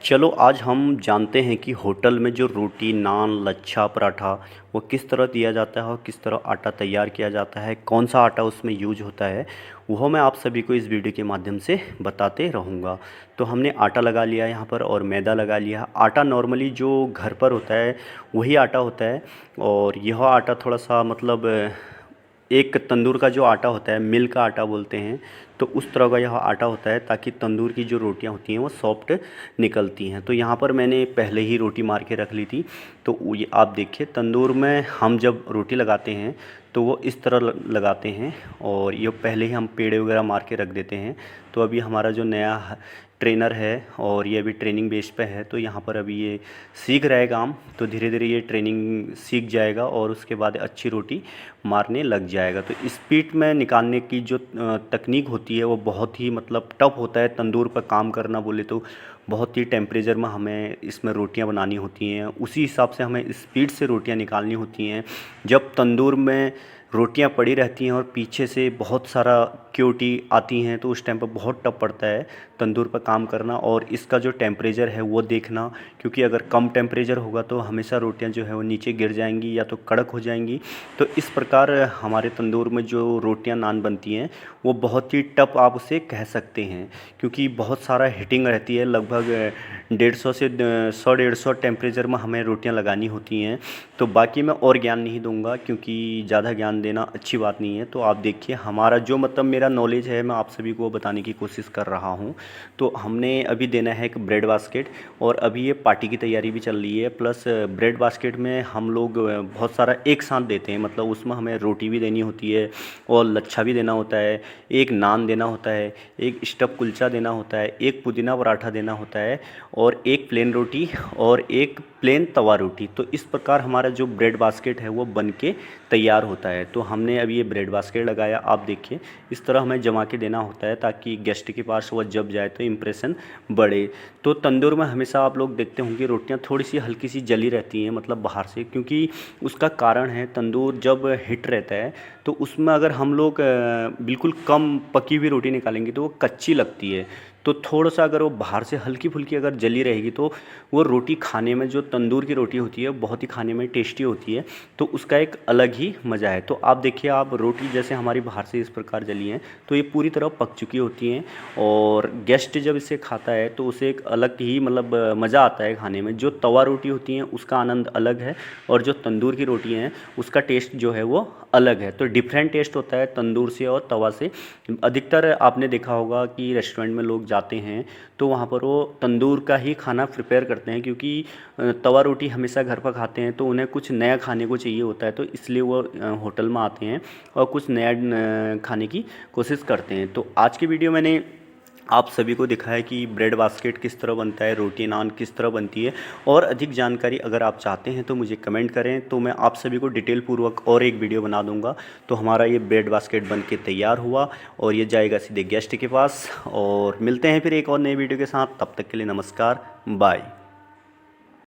चलो आज हम जानते हैं कि होटल में जो रोटी, नान, लच्छा पराठा वो किस तरह दिया जाता है और किस तरह आटा तैयार किया जाता है, कौन सा आटा उसमें यूज होता है, वो मैं आप सभी को इस वीडियो के माध्यम से बताते रहूँगा। तो हमने आटा लगा लिया यहाँ पर और मैदा लगा लिया। आटा नॉर्मली जो घर पर होता है वही आटा होता है और यह आटा थोड़ा सा मतलब एक तंदूर का जो आटा होता है, मिल का आटा बोलते हैं, तो उस तरह का यह आटा होता है ताकि तंदूर की जो रोटियां होती हैं वो सॉफ्ट निकलती हैं। तो यहाँ पर मैंने पहले ही रोटी मार के रख ली थी। तो ये आप देखिए, तंदूर में हम जब रोटी लगाते हैं तो वो इस तरह लगाते हैं और ये पहले ही हम पेड़े वगैरह मार के रख देते हैं। तो अभी हमारा जो नया ट्रेनर है और ये अभी ट्रेनिंग बेस पे है, तो यहाँ पर अभी ये सीख रहा है काम। तो धीरे धीरे ये ट्रेनिंग सीख जाएगा और उसके बाद अच्छी रोटी मारने लग जाएगा। तो स्पीड में निकालने की जो तकनीक होती है वो बहुत ही मतलब टफ होता है। तंदूर पर काम करना बोले तो बहुत ही टेम्परेचर में हमें इसमें रोटियां बनानी होती हैं, उसी हिसाब से हमें स्पीड से रोटियां निकालनी होती हैं। जब तंदूर में रोटियां पड़ी रहती हैं और पीछे से बहुत सारा क्योटी आती हैं तो उस टाइम पर बहुत टफ पड़ता है तंदूर पर काम करना और इसका जो टेम्परेचर है वो देखना, क्योंकि अगर कम टेम्परेचर होगा तो हमेशा रोटियां जो है वो नीचे गिर जाएंगी या तो कड़क हो जाएंगी। तो इस प्रकार हमारे तंदूर में जो रोटियां नान बनती हैं वो बहुत ही टफ आप उसे कह सकते हैं, क्योंकि बहुत सारा हीटिंग रहती है। लगभग 150 से 100-150 टेम्परेचर में हमें रोटियां लगानी होती हैं। तो बाकी मैं और ज्ञान नहीं दूंगा क्योंकि ज़्यादा ज्ञान देना अच्छी बात नहीं है। तो आप देखिए, हमारा जो मतलब मेरा नॉलेज है मैं आप सभी को बताने की कोशिश कर रहा हूँ। तो हमने अभी देना है एक ब्रेड बास्केट और अभी ये पार्टी की तैयारी भी चल रही है। प्लस ब्रेड बास्केट में हम लोग बहुत सारा एक साथ देते हैं, मतलब उसमें हमें रोटी भी देनी होती है और लच्छा भी देना होता है, एक नान देना होता है, एक स्टफ़ कुलचा देना होता है, एक पुदीना पराठा देना होता है और एक प्लेन रोटी और एक प्लेन तवा रोटी। तो इस प्रकार हमारा जो ब्रेड बास्केट है वो बन के तैयार होता है। तो हमने अभी ये ब्रेड बास्केट लगाया, आप देखिए इस तरह हमें जमा के देना होता है ताकि गेस्ट के पास वह जब जाए तो इम्प्रेशन बढ़े। तो तंदूर में हमेशा आप लोग देखते होंगे रोटियां थोड़ी सी हल्की सी जली रहती हैं, मतलब बाहर से, क्योंकि उसका कारण है तंदूर जब हिट रहता है तो उसमें अगर हम लोग बिल्कुल कम पकी हुई रोटी निकालेंगे तो वो कच्ची लगती है। तो थोड़ा सा अगर वो बाहर से हल्की फुल्की अगर जली रहेगी तो वो रोटी खाने में, जो तंदूर की रोटी होती है, बहुत ही खाने में टेस्टी होती है। तो उसका एक अलग ही मज़ा है। तो आप देखिए, आप रोटी जैसे हमारी बाहर से इस प्रकार जली हैं तो ये पूरी तरह पक चुकी होती हैं और गेस्ट जब इसे खाता है तो उसे एक अलग ही मतलब मज़ा आता है खाने में। जो तवा रोटी होती हैं उसका आनंद अलग है और जो तंदूर की रोटी हैं उसका टेस्ट जो है वो अलग है। तो डिफरेंट टेस्ट होता है तंदूर से और तवा से। अधिकतर आपने देखा होगा कि रेस्टोरेंट में लोग जाते हैं तो वहाँ पर वो तंदूर का ही खाना प्रिपेयर करते हैं, क्योंकि तवा रोटी हमेशा घर पर खाते हैं तो उन्हें कुछ नया खाने को चाहिए होता है। तो इसलिए वो होटल में आते हैं और कुछ नया खाने की कोशिश करते हैं। तो आज की वीडियो मैंने आप सभी को दिखाया कि ब्रेड बास्केट किस तरह बनता है, रोटी नान किस तरह बनती है। और अधिक जानकारी अगर आप चाहते हैं तो मुझे कमेंट करें, तो मैं आप सभी को डिटेल पूर्वक और एक वीडियो बना दूंगा। तो हमारा ये ब्रेड बास्केट बन के तैयार हुआ और ये जाएगा सीधे गेस्ट के पास। और मिलते हैं फिर एक और नई वीडियो के साथ, तब तक के लिए नमस्कार, बाय।